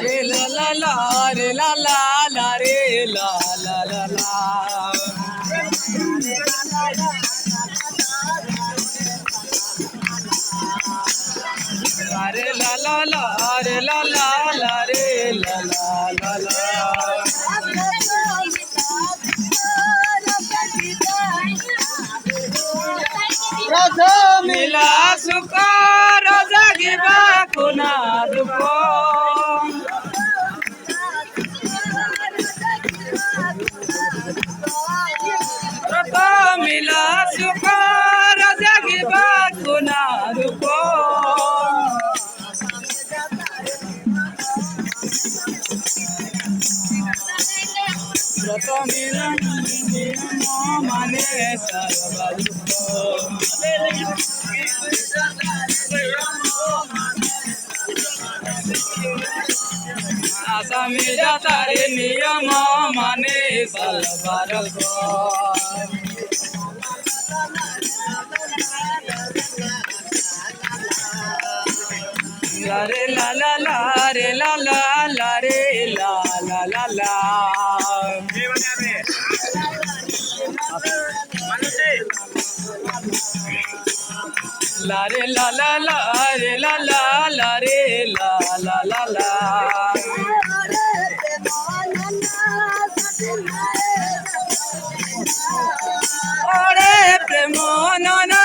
रे ला ला ला रे ला ला ला रे ला ला ला ला रे ला ला ला रे ला ला ला रे ला ला ला ला मिला सुकार जागिबा कुना दुखो मिला सुकार जागिबा कुना दुखो मिलन माने सर्व दुखो आशा में जाता रे नियम माने सलवार को रे ला ला ला रे ला ला ला रे ला ला ला ला ला रे ला ला ला रे ला ला ला रे ला ला ला ला ओरे प्रेम नना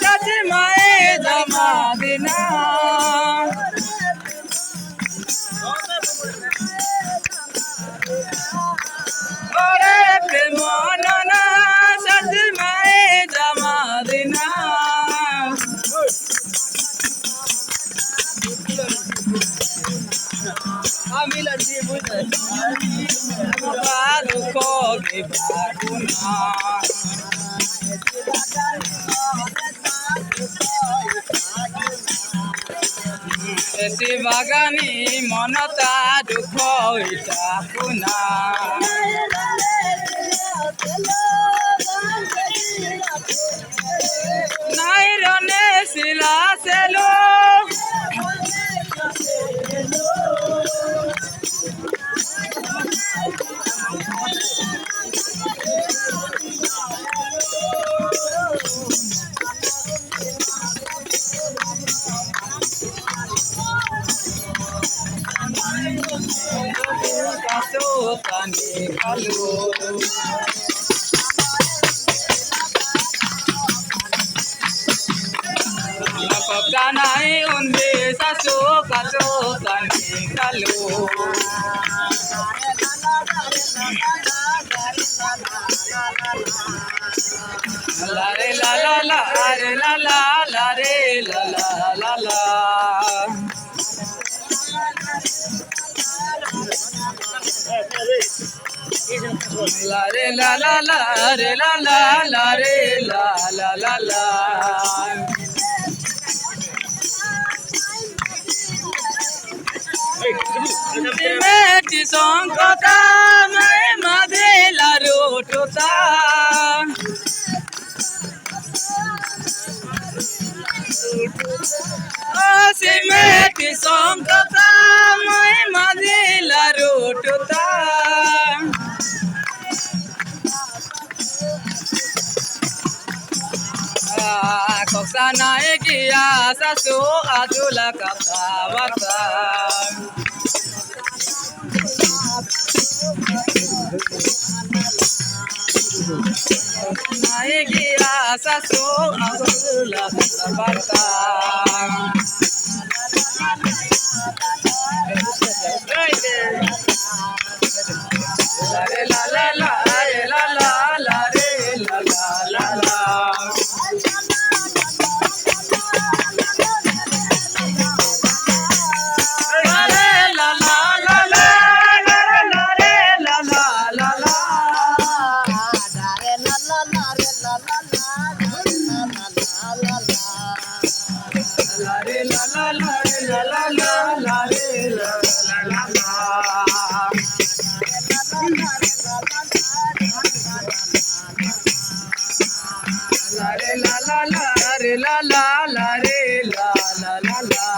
सच माए जमा बिना ओरे प्रेम नना सच माए जमा बिना दुखो के बागुना ऐसी बागानी मनता दुख इटा कुना नाई रने सिला से लो tani kalu Napagdanay undi sa sukaso tani kalu la re la la la re la la la re la la la la la re la la la re la la la re la la la la Meti songkota mai madela rotota Meti songkota mai madela rotota Koksana ekia sasu adula kapawata Ekia sasu adula kapawata La la la la la रे ला ला ला रे ला ला ला रे ला ला ला ला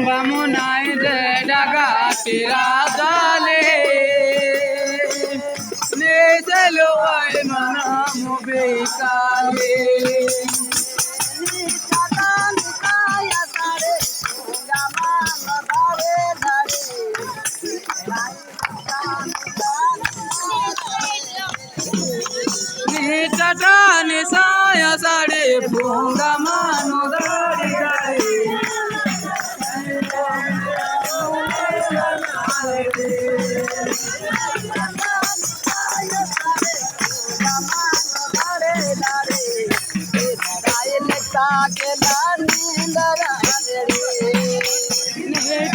বামুনাই যে ডাকাতি রাজালে নেচলো আয় মনাম বেকালে चटाने साया साड़े भूंगा मानो दाड़ी दाड़ी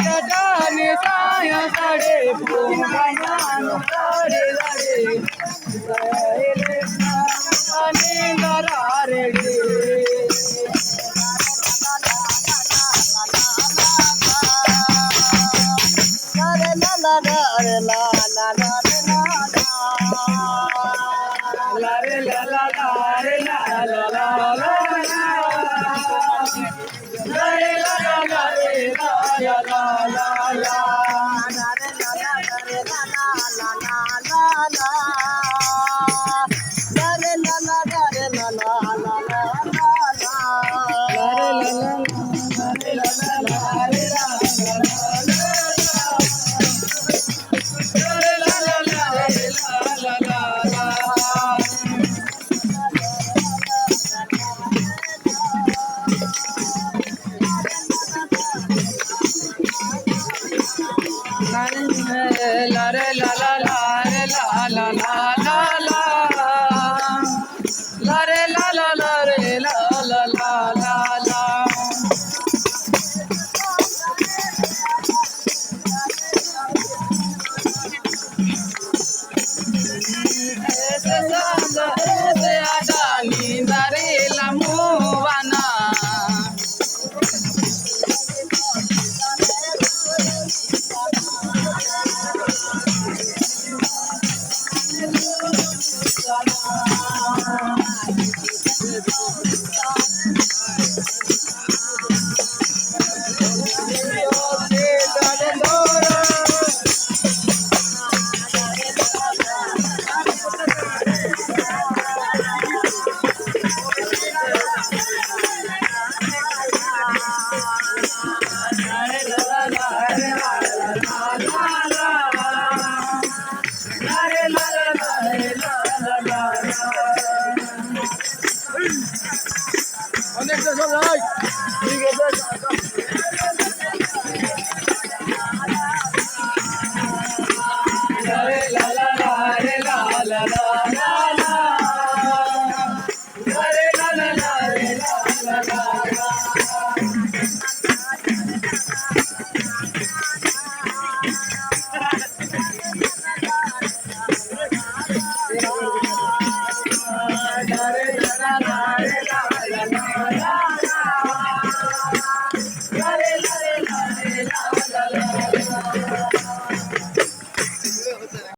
चटाने साया साड़े भूंगा मानो दाड़ी दाड़ी la la la la la la la la la la la re la la la re la la la la la ese sanda ese adani dare la movana অনেক ঠিক আছে।